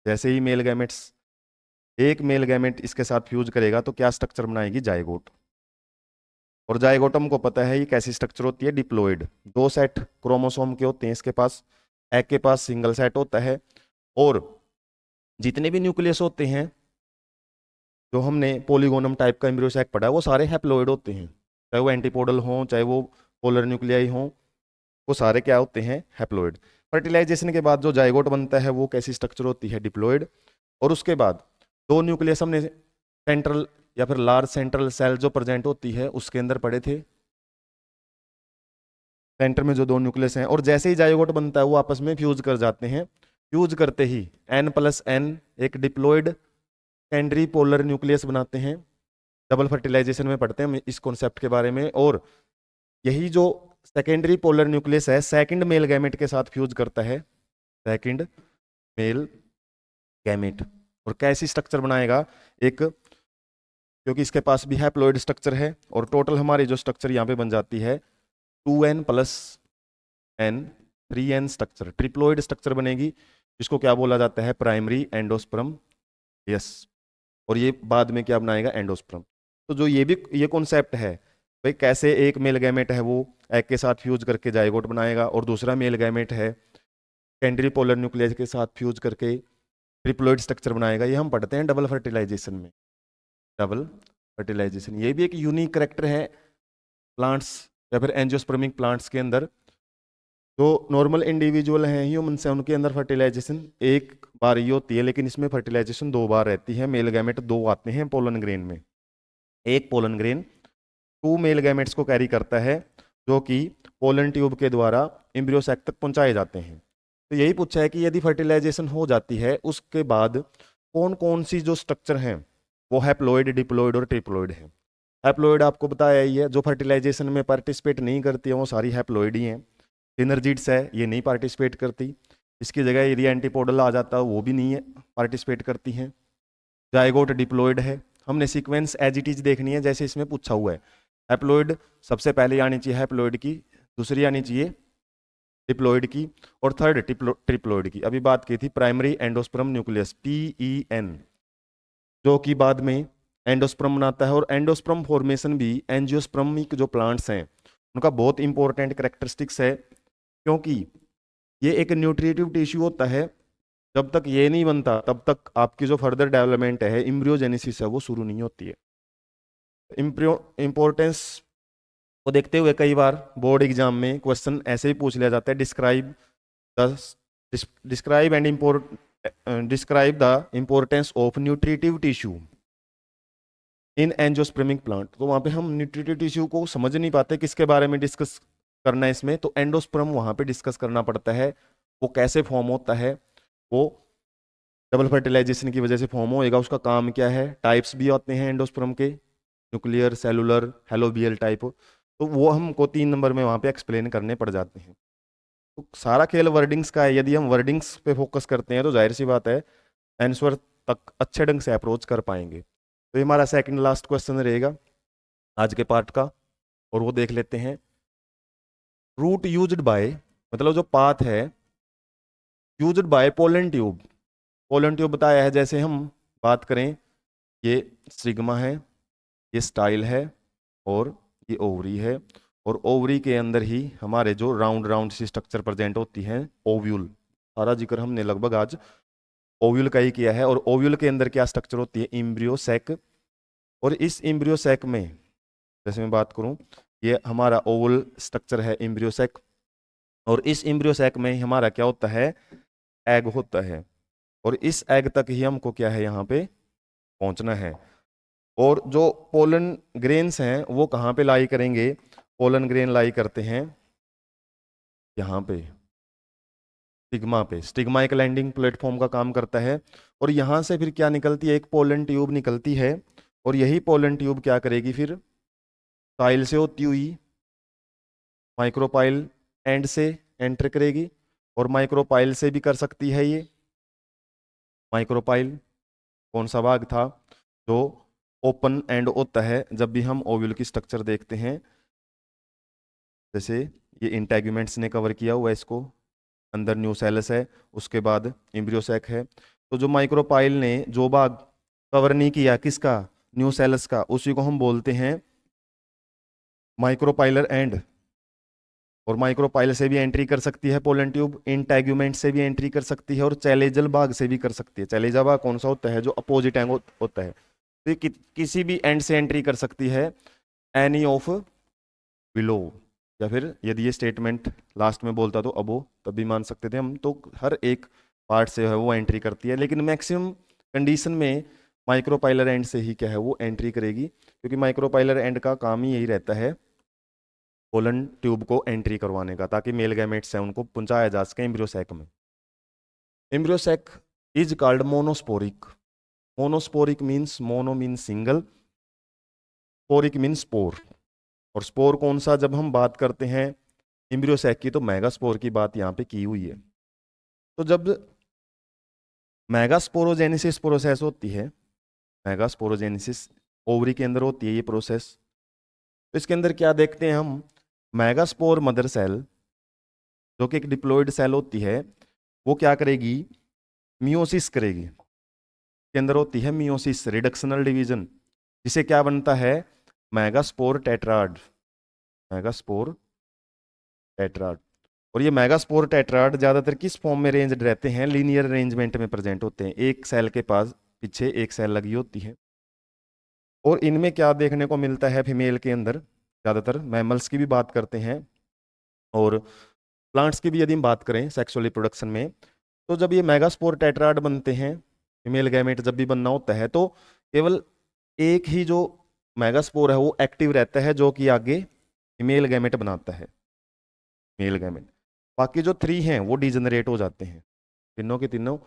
जैसे ही मेल गैमेट्स, एक मेल गैमेट इसके साथ फ्यूज करेगा तो क्या स्ट्रक्चर बनाएगी, जाइगोट। और जाइगोटम को पता है ये कैसी स्ट्रक्चर होती है, डिप्लॉइड। 2 सेट क्रोमोसोम के होते हैं इसके पास, एग के पास सिंगल सेट होता है। और जितने भी न्यूक्लियस होते हैं जो हमने पॉलीगोनम टाइप का एम्ब्रियो सैक पढ़ा है वो सारे हैप्लॉइड होते हैं, चाहे वो एंटीपोडल हों चाहे वो पोलर न्यूक्लियाई हों, वो सारे क्या होते हैं, हैप्लॉइड। फर्टिलाइजेशन के बाद जो जाइगोट बनता है वो कैसी स्ट्रक्चर होती है, डिप्लॉइड। और उसके बाद 2 न्यूक्लियस हमने सेंट्रल या फिर लार्ज सेंट्रल सेल जो प्रेजेंट होती है उसके अंदर पढ़े थे, सेंटर में जो 2 न्यूक्लियस हैं, और जैसे ही जाइगोट बनता है वो आपस में फ्यूज कर जाते हैं। फ्यूज करते ही N+N एक डिप्लॉइड सेकेंडरी पोलर न्यूक्लियस बनाते हैं। डबल फर्टिलाइजेशन में पढ़ते हैं इस कॉन्सेप्ट के बारे में। और यही जो सेकेंडरी पोलर न्यूक्लियस है सेकंड मेल गैमेट के साथ फ्यूज करता है, सेकंड मेल गैमेट। और कैसी स्ट्रक्चर बनाएगा, एक, क्योंकि इसके पास भी हैप्लॉइड स्ट्रक्चर है, और टोटल हमारी जो स्ट्रक्चर यहाँ पे बन जाती है 2N+N 3N structure, triploid structure बनेगी, जिसको क्या बोला जाता है, प्राइमरी एंडोस्पर्म। यस, और ये बाद में क्या बनाएगा, एंडोस्पर्म। तो जो ये कॉन्सेप्ट है भाई, कैसे एक मेल गैमेट है वो एग के साथ फ्यूज करके जाइगोट बनाएगा, और दूसरा मेल गैमेट है सेकेंडरी पोलर न्यूक्लियस के साथ फ्यूज करके ट्रिप्लॉइड स्ट्रक्चर बनाएगा, ये हम पढ़ते हैं डबल फर्टिलाइजेशन में। डबल फर्टिलाइजेशन ये भी एक यूनिक करेक्टर है प्लांट्स या फिर एंजियोस्पर्मिक प्लांट्स के अंदर। जो नॉर्मल इंडिविजुअल हैं ह्यूमन्स हैं उनके अंदर फर्टिलाइजेशन एक बार ही होती है, लेकिन इसमें फर्टिलाइजेशन 2 बार रहती है। मेल गैमेट 2 आते हैं पोलन ग्रेन में, एक पोलन ग्रेन 2 मेल गैमेट्स को कैरी करता है, जो कि पोलन ट्यूब के द्वारा एम्ब्रियो सैक तक पहुंचाए जाते हैं। तो यही पूछा है कि यदि फर्टिलाइजेशन हो जाती है उसके बाद कौन कौन सी जो स्ट्रक्चर हैं वो हैप्लॉइड, डिप्लॉइड और ट्रिप्लॉइड है। हैप्लॉइड आपको बताया ही है, जो फर्टिलाइजेशन में पार्टिसिपेट नहीं करती है वो सारी हैप्लॉइड ही हैं। सिनर्जिड्स है ये नहीं पार्टिसिपेट करती, इसकी जगह यदि एंटीपोडल आ जाता है वो भी नहीं है पार्टिसिपेट करती हैं। जाइगोट डिप्लॉइड है, हमने सीक्वेंस एज इट इज देखनी है जैसे इसमें पूछा हुआ है। हैप्लॉइड सबसे पहले आनी चाहिए हैप्लॉइड की, दूसरी आनी चाहिए डिप्लॉइड की, और थर्ड ट्रिप्लॉइड की। अभी बात की थी प्राइमरी एंडोस्पर्म न्यूक्लियस PEN, जो कि बाद में एंडोस्पर्म बनाता है। और एंडोस्पर्म फॉर्मेशन भी एंजियोस्पर्मिक जो प्लांट्स हैं उनका बहुत इंपॉर्टेंट करेक्टरिस्टिक्स है, क्योंकि ये एक न्यूट्रिटिव टिश्यू होता है। जब तक ये नहीं बनता तब तक आपकी जो फर्दर डेवलपमेंट है, एम्ब्रियोजेनेसिस है, वो शुरू नहीं होती है। इंपॉर्टेंस को देखते हुए कई बार बोर्ड एग्जाम में क्वेश्चन ऐसे ही पूछ लिया जाता है, describe the importance of nutritive tissue in angiospermic plant. तो वहां पे हम न्यूट्रिटिव टिश्यू को समझ नहीं पाते किसके बारे में डिस्कस करना है इसमें, तो एंडोस्पर्म वहां पे डिस्कस करना पड़ता है। वो कैसे फॉर्म होता है, वो डबल फर्टिलाइजेशन की वजह से फॉर्म होएगा, उसका काम क्या है, टाइप्स भी होते हैं एंडोस्पर्म के, न्यूक्लियर, सेलुलर, हेलोबियल टाइप, तो वो हमको 3 नंबर में वहाँ पे एक्सप्लेन करने पड़ जाते हैं। तो सारा खेल वर्डिंग्स का है, यदि हम वर्डिंग्स पे फोकस करते हैं तो जाहिर सी बात है आंसर तक अच्छे ढंग से अप्रोच कर पाएंगे। तो ये हमारा सेकंड लास्ट क्वेश्चन रहेगा आज के पार्ट का, और वो देख लेते हैं। रूट यूज्ड बाय, मतलब जो पाथ है used by pollen tube. Pollen tube बताया है, जैसे हम बात करें ये सिग्मा है, ये स्टाइल है, और ये ओवरी है, और ओवरी के अंदर ही हमारे जो राउंड राउंड सी स्ट्रक्चर प्रेजेंट होती है, ओव्यूल। सारा जिक्र हमने लगभग आज ओव्यूल का ही किया है। और ओव्यूल के अंदर क्या स्ट्रक्चर होती है, एम्ब्रियो सैक। और इस एम्ब्रियो सैक में जैसे मैं बात करूं, ये हमारा ओवल स्ट्रक्चर है एम्ब्रियो सैक, और इस एम्ब्रियो सैक में हमारा क्या होता है, एग होता है। और इस एग तक ही हमको क्या है, यहाँ पे पहुंचना है। और जो पोलन ग्रेन्स हैं वो कहाँ पे लाई करेंगे, पोलन ग्रेन लाई करते हैं यहाँ पे स्टिग्मा पे। स्टिग्मा एक लैंडिंग प्लेटफॉर्म का काम करता है, और यहाँ से फिर क्या निकलती है, एक पोलन ट्यूब निकलती है, और यही पोलन ट्यूब क्या करेगी, फिर साइल से होती हुई माइक्रोपाइल एंड से एंटर करेगी, और माइक्रोपाइल से भी कर सकती है ये। माइक्रोपाइल कौन सा भाग था, जो ओपन एंड होता है जब भी हम ओव्यूल की स्ट्रक्चर देखते हैं। जैसे ये इंटेग्यूमेंट्स ने कवर किया हुआ है इसको, अंदर न्यूसेलस है, उसके बाद एम्ब्रियोसैक है। तो जो माइक्रोपाइल ने जो भाग कवर नहीं किया किसका, न्यूसेलस का, उसी को हम बोलते हैं माइक्रोपाइलर एंड, और माइक्रोपाइल से भी एंट्री कर सकती है पोलन ट्यूब, इंटेग्यूमेंट से भी एंट्री कर सकती है और चैलेजल भाग से भी कर सकती है। चैलेजा भाग कौन सा होता है? जो अपोजिट एंड होता है। तो ये किसी भी एंड से एंट्री कर सकती है, एनी ऑफ बिलो, या फिर यदि ये स्टेटमेंट लास्ट में बोलता तो अबो, तब भी मान सकते थे हम। तो हर एक पार्ट से है वो एंट्री करती है, लेकिन मैक्सिमम कंडीशन में माइक्रोपाइलर एंड से ही क्या है वो एंट्री करेगी, क्योंकि माइक्रोपाइलर एंड का काम ही यही रहता है पोलन ट्यूब को एंट्री करवाने का, ताकि मेल गैमेट्स हैं उनको पहुंचाया जा सके एम्ब्रियो सैक में। Embryo sac is called monosporic. Monosporic means, mono means single, sporic means spore. और स्पोर कौन सा? जब हम बात करते हैं एम्ब्रियो सैक की तो मेगास्पोर की बात यहाँ पे की हुई है। तो जब मेगास्पोरोजेनेसिस प्रोसेस होती है, मेगास्पोरोजेनेसिस ओवरी के अंदर होती है ये प्रोसेस, तो इसके अंदर क्या देखते हैं हम? मेगास्पोर मदर सेल, जो कि एक डिप्लॉयड सेल होती है, वो क्या करेगी? मियोसिस करेगी। के अंदर होती है मियोसिस, रिडक्शनल डिवीजन, जिसे क्या बनता है? Megaspore tetrad. Megaspore tetrad. और ये मेगास्पोर टेट्राड ज्यादातर किस फॉर्म में रेंज्ड रहते हैं? लीनियर अरेंजमेंट में प्रेजेंट होते हैं। एक सेल के पास पीछे एक सेल लगी होती है। और इनमें क्या देखने को मिलता है फीमेल के अंदर? ज्यादातर मैमल्स की भी बात करते हैं और प्लांट्स की भी यदि हम बात करें सेक्सुअल रिप्रोडक्शन में, तो जब ये मेगास्पोर टेट्राड बनते हैं, फीमेल गैमेट जब भी बनना होता है, तो केवल एक ही जो मेगास्पोर है वो एक्टिव रहता है, जो कि आगे फीमेल गैमेट बनाता है, मेल गैमेट। बाकी जो 3 हैं वो डिजेनरेट हो जाते हैं, तीनों के तीनों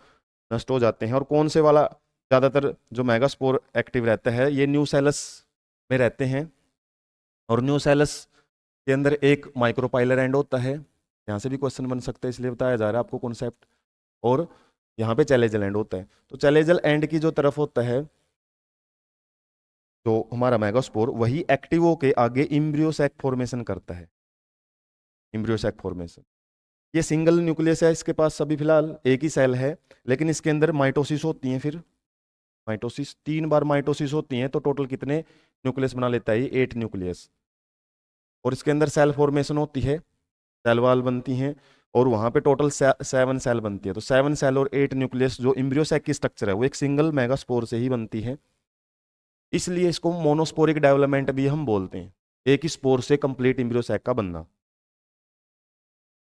नष्ट हो जाते हैं। और कौन से वाला ज्यादातर जो मेगास्पोर एक्टिव रहता है? ये न्यूसेलस में रहते हैं। और न्यूसेलस के अंदर एक माइक्रोपाइलर एंड होता है, यहाँ से भी क्वेश्चन बन सकता है इसलिए बताया जा रहा है आपको कॉन्सेप्ट। और यहाँ पे चैलेजल एंड होता है। तो चैलेजल एंड की जो तरफ होता है जो हमारा मेगास्पोर, वही एक्टिव होके आगे इम्ब्रियो सैक फॉर्मेशन करता है, इम्ब्रियो सैक फॉर्मेशन। ये सिंगल न्यूक्लियस है इसके पास, अभी फिलहाल एक ही सेल है, लेकिन इसके अंदर माइटोसिस होती है। फिर माइटोसिस 3 बार माइटोसिस होती है, तो टोटल कितने न्यूक्लियस बना लेता है ये? 8 न्यूक्लियस। और इसके अंदर सेल फॉर्मेशन होती है, सेल वाल बनती हैं, और वहां पे टोटल 7 सेल बनती है। तो 7 सेल और 8 न्यूक्लियस जो इम्ब्रियो सैक की स्ट्रक्चर है वो एक सिंगल मेगास्पोर से ही बनती है। इसलिए इसको मोनोस्पोरिक डेवलपमेंट भी हम बोलते हैं, एक ही स्पोर से कंप्लीट इम्ब्रियो सैक का बनना।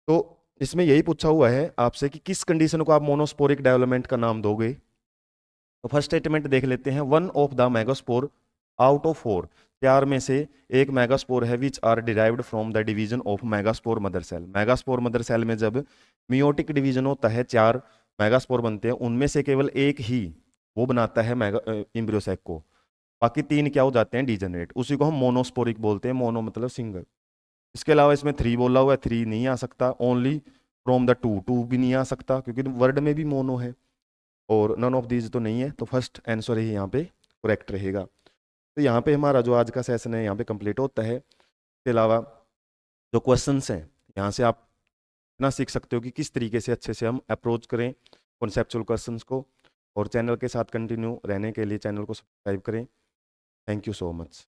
तो इसमें यही पूछा हुआ है आपसे कि किस कंडीशन को आप मोनोस्पोरिक डेवलपमेंट का नाम दोगे। तो फर्स्ट स्टेटमेंट देख लेते हैं। 1 of the megaspore out of 4, 4 में से एक मेगास्पोर है which are derived from the division of megaspore mother cell. Megaspore mother cell में जब मियोटिक डिवीजन होता है, 4 मेगास्पोर बनते हैं, उनमें से केवल एक ही वो बनाता है इम्ब्रियो सैक को, बाकी 3 क्या हो जाते हैं? डिजेनरेट। उसी को हम मोनोस्पोरिक बोलते हैं, मोनो मतलब सिंगल। इसके अलावा इसमें 3 बोला हुआ है, 3 नहीं आ सकता। ओनली फ्रॉम द 2, 2 भी नहीं आ सकता क्योंकि वर्ड में भी मोनो है। और नन ऑफ दीज तो नहीं है, तो फर्स्ट आंसर ही यहाँ पे करेक्ट रहेगा। तो यहाँ पे हमारा जो आज का सेशन है यहाँ पे कंप्लीट होता है। इसके अलावा जो क्वेश्चंस हैं यहाँ से आप इतना सीख सकते हो कि किस तरीके से अच्छे से हम अप्रोच करें कॉन्सेप्चुअल क्वेश्चंस को। और चैनल के साथ कंटिन्यू रहने के लिए चैनल को सब्सक्राइब करें। Thank you so much.